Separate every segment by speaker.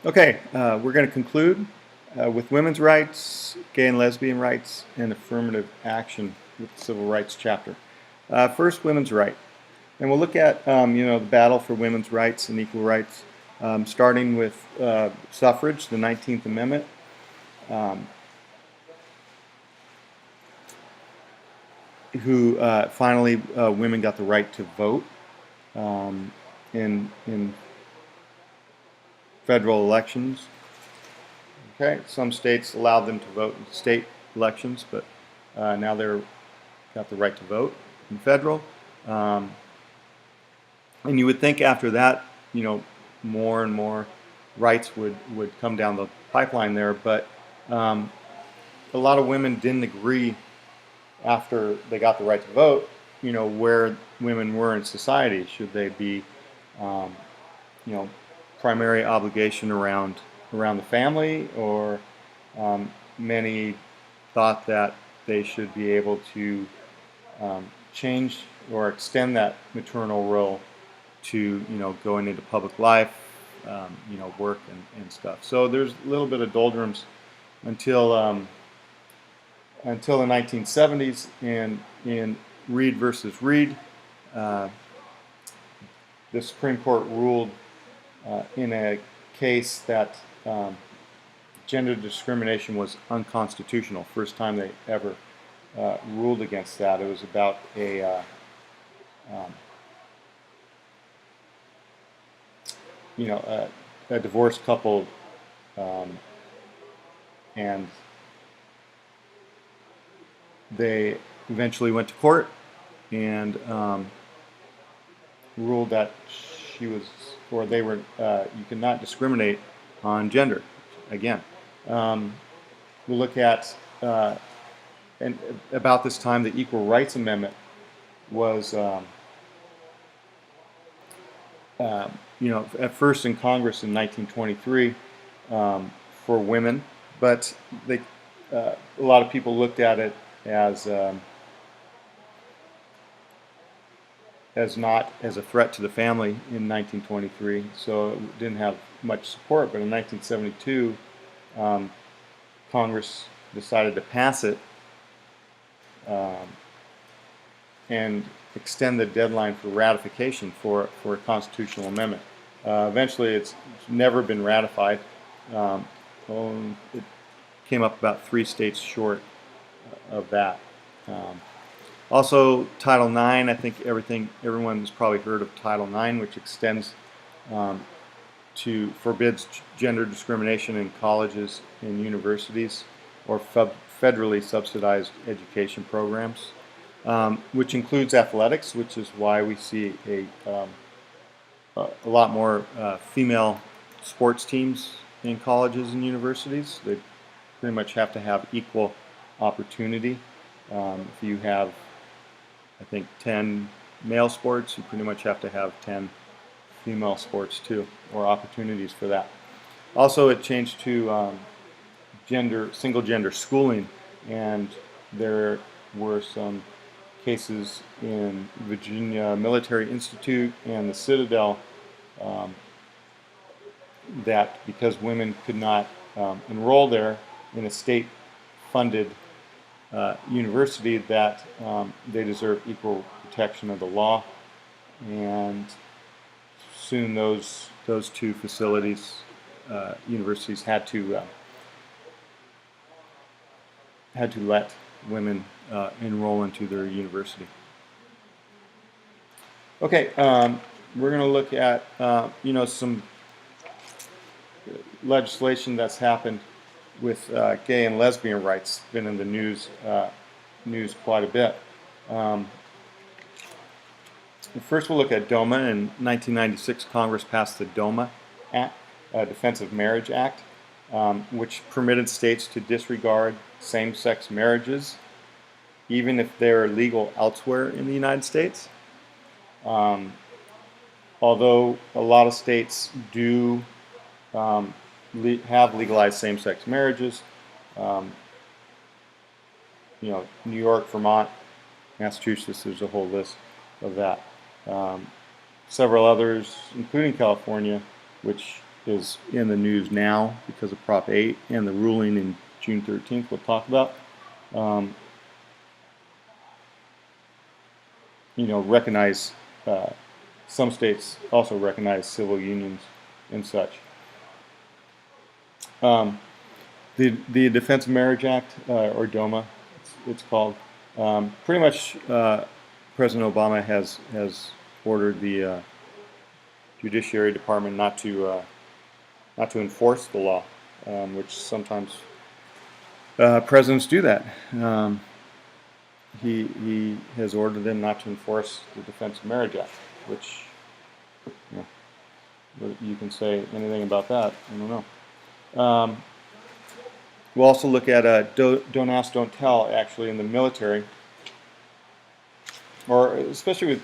Speaker 1: Okay, we're going to conclude with women's rights, gay and lesbian rights, and affirmative action with the Civil Rights chapter. First, women's right, and we'll look at the battle for women's rights and equal rights, starting with suffrage, the 19th Amendment. Who finally women got the right to vote in federal elections. Okay, some states allowed them to vote in state elections, but now they're got the right to vote in federal. Um, and you would think after that, more and more rights would come down the pipeline there, but um, a lot of women didn't agree after they got the right to vote, where women were in society. Should they be, um, you know, primary obligation around the family, or many thought that they should be able to change or extend that maternal role to going into public life, work and stuff. So there's a little bit of doldrums until until the 1970s, and in Reed versus Reed, uh, the Supreme Court ruled in a case that gender discrimination was unconstitutional. First time they ever ruled against that. It was about um, a divorced couple, um, and they eventually went to court and ruled that she was, or they were, you cannot discriminate on gender. Again, we'll look at, and about this time, the Equal Rights Amendment was, at first in Congress in 1923 for women, but they, a lot of people looked at it as not as a threat to the family in 1923, so it didn't have much support. But in 1972, Congress decided to pass it um, and extend the deadline for ratification for a constitutional amendment. Eventually, it's never been ratified. Um, it came up about 3 states short of that. Um, Also, Title IX. I think everyone's probably heard of Title IX, which extends um, to forbids gender discrimination in colleges and universities or federally subsidized education programs, which includes athletics, which is why we see a lot more female sports teams in colleges and universities. They pretty much have to have equal opportunity. If you have, I think, 10 male sports, you pretty much have to have 10 female sports too, or opportunities for that. Also, it changed to single gender schooling, and there were some cases in Virginia Military Institute and the Citadel um, that because women could not enroll there in a state-funded university, that they deserve equal protection of the law, and soon those two facilities, universities, had to let women enroll into their university. Okay, we're going to look at some legislation that's happened with gay and lesbian rights. Been in the news quite a bit. First, we'll look at DOMA. In 1996, Congress passed the DOMA Act, Defense of Marriage Act, which permitted states to disregard same-sex marriages, even if they're legal elsewhere in the United States. Although a lot of states do have legalized same-sex marriages, New York, Vermont, Massachusetts, there's a whole list of that. Several others, including California, which is in the news now because of Prop 8 and the ruling in June 13th we'll talk about. Recognize, some states also recognize civil unions and such. The Defense of Marriage Act, or DOMA, it's called. Pretty much, President Obama has ordered the Judiciary Department not to enforce the law, which sometimes presidents do that. He has ordered them not to enforce the Defense of Marriage Act, which, you can say anything about that. I don't know. We'll also look at don't ask, don't tell, actually, in the military, or especially with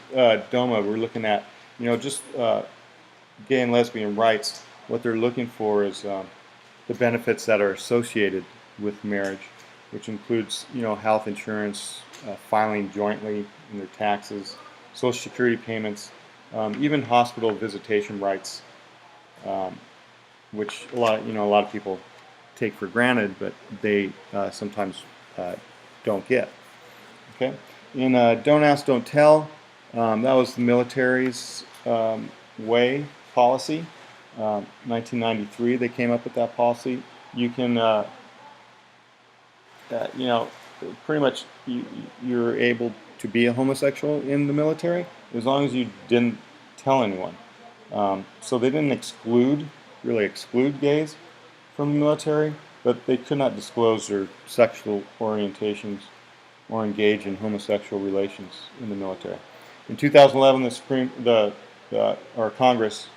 Speaker 1: DOMA. We're looking at, just gay and lesbian rights. What they're looking for is the benefits that are associated with marriage, which includes, health insurance, filing jointly in their taxes, Social Security payments, even hospital visitation rights, which a lot of people take for granted, but they sometimes don't get. Okay, in Don't Ask, Don't Tell, that was the military's way policy. 1993, they came up with that policy. You can, pretty much you're able to be a homosexual in the military as long as you didn't tell anyone. So they didn't really exclude gays from the military, but they could not disclose their sexual orientations or engage in homosexual relations in the military. In 2011, our Congress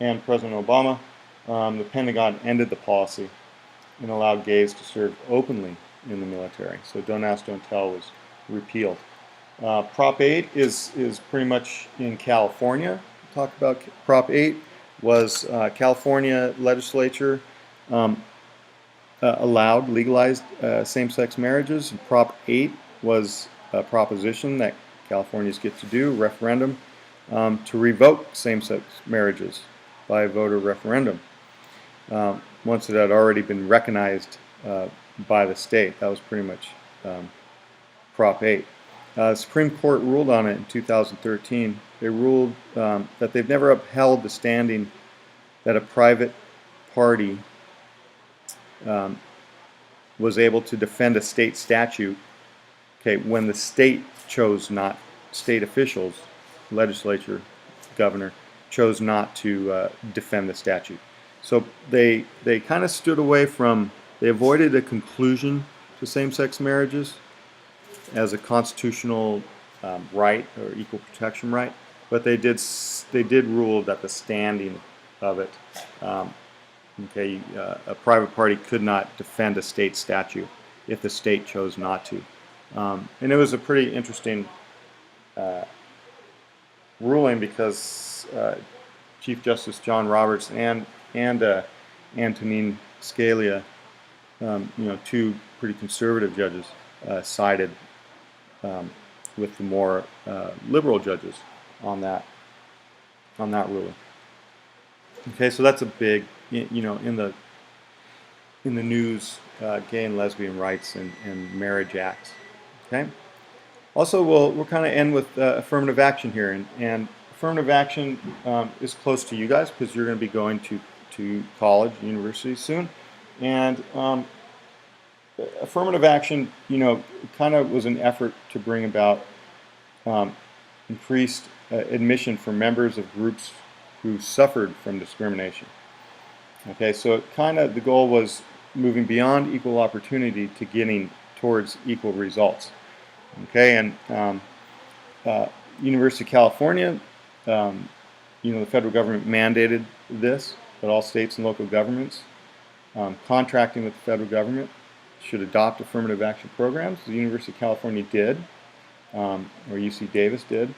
Speaker 1: and President Obama, the Pentagon ended the policy and allowed gays to serve openly in the military. So Don't Ask, Don't Tell was repealed. Prop 8 is pretty much in California. Talk about Prop 8 was California legislature legalized same-sex marriages. And Prop 8 was a proposition that Californians get to do, referendum, to revoke same-sex marriages by a voter referendum. Once it had already been recognized by the state. That was pretty much Prop 8. The Supreme Court ruled on it in 2013. They ruled that they've never upheld the standing that a private party was able to defend a state statute, when the state officials, legislature, governor, chose not to defend the statute. So they kind of stood away from, they avoided a conclusion to same-sex marriages as a constitutional right or equal protection right, but they did rule that the standing of it, a private party could not defend a state statute if the state chose not to. And it was a pretty interesting ruling because Chief Justice John Roberts and Antonin Scalia, two pretty conservative judges, sided with the more liberal judges on that ruling. Okay, so that's a big, in the news, gay and lesbian rights and marriage acts. Okay. Also, we'll kind of end with affirmative action here, and affirmative action is close to you guys because you're going to be going to college, university soon, and affirmative action, kind of was an effort to bring about increased admission for members of groups who suffered from discrimination. Okay, so the goal was moving beyond equal opportunity to getting towards equal results. Okay, and University of California, the federal government mandated this, but all states and local governments contracting with the federal government should adopt affirmative action programs. The University of California did, or UC Davis did.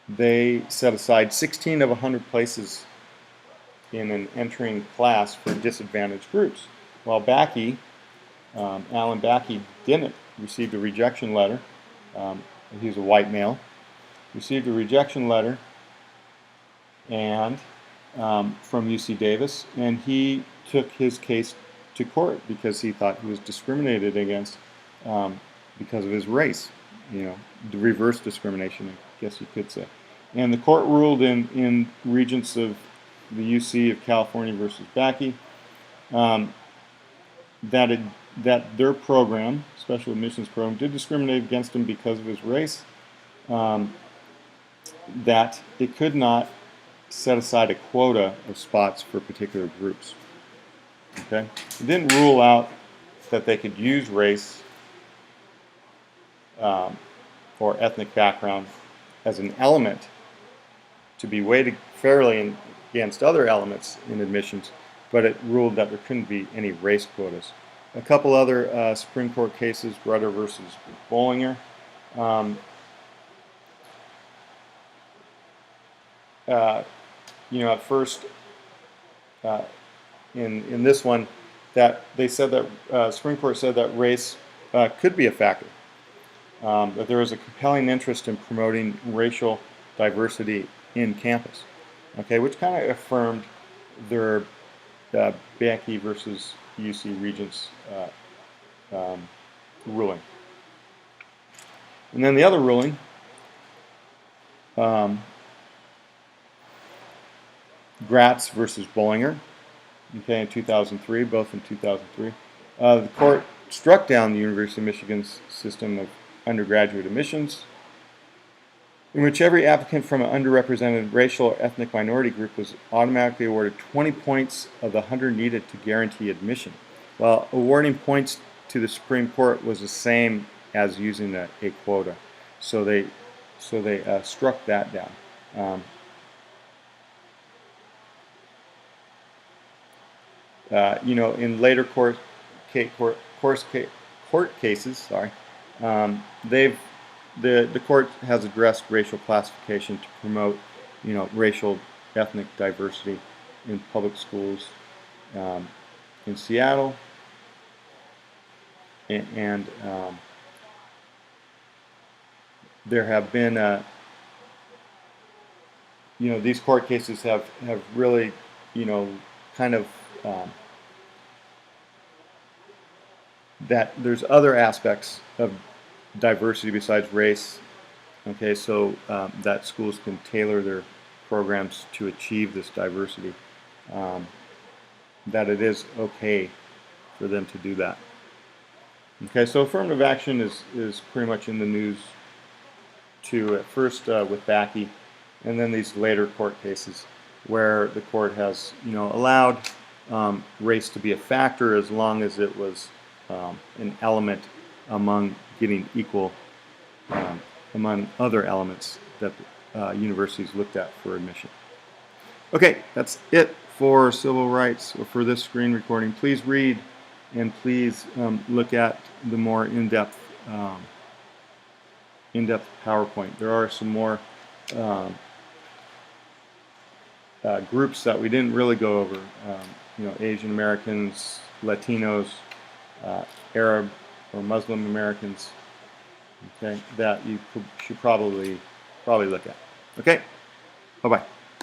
Speaker 1: They set aside 16 of 100 places in an entering class for disadvantaged groups, while Alan Bakke didn't. Received a rejection letter. He's a white male. Received a rejection letter, and from UC Davis, and he took his case to court because he thought he was discriminated against because of his race. The reverse discrimination, I guess you could say. And the court ruled in Regents of the UC of California versus Bakke that their program, special admissions program, did discriminate against him because of his race. That it could not set aside a quota of spots for particular groups. Okay, it didn't rule out that they could use race or ethnic background as an element to be weighted fairly against other elements in admissions, but it ruled that there couldn't be any race quotas. A couple other Supreme Court cases, Rudder versus Bollinger. At first, in this one, that they said that Supreme Court said that race could be a factor. That there was a compelling interest in promoting racial diversity in campus, okay, which kind of affirmed their Bakke versus UC Regents ruling. And then the other ruling, Gratz versus Bollinger, okay, in 2003, both in 2003. The court struck down the University of Michigan's system of undergraduate admissions, in which every applicant from an underrepresented racial or ethnic minority group was automatically awarded 20 points of the 100 needed to guarantee admission. Well, awarding points to the Supreme Court was the same as using a quota, so they struck that down. In later court cases, the court has addressed racial classification to promote, racial ethnic diversity in public schools in Seattle, and there have been, these court cases have really, kind of that there's other aspects of diversity besides race, okay, so that schools can tailor their programs to achieve this diversity, that it is okay for them to do that. Okay, so affirmative action is pretty much in the news too, at first with Bakke, and then these later court cases where the court has, allowed race to be a factor as long as it was an element among getting equal among other elements that universities looked at for admission. Okay, that's it for civil rights or for this screen recording. Please read and please look at the more in-depth PowerPoint. There are some more groups that we didn't really go over. Asian Americans, Latinos, Arab or Muslim Americans, okay, that you should probably look at. Okay, bye-bye.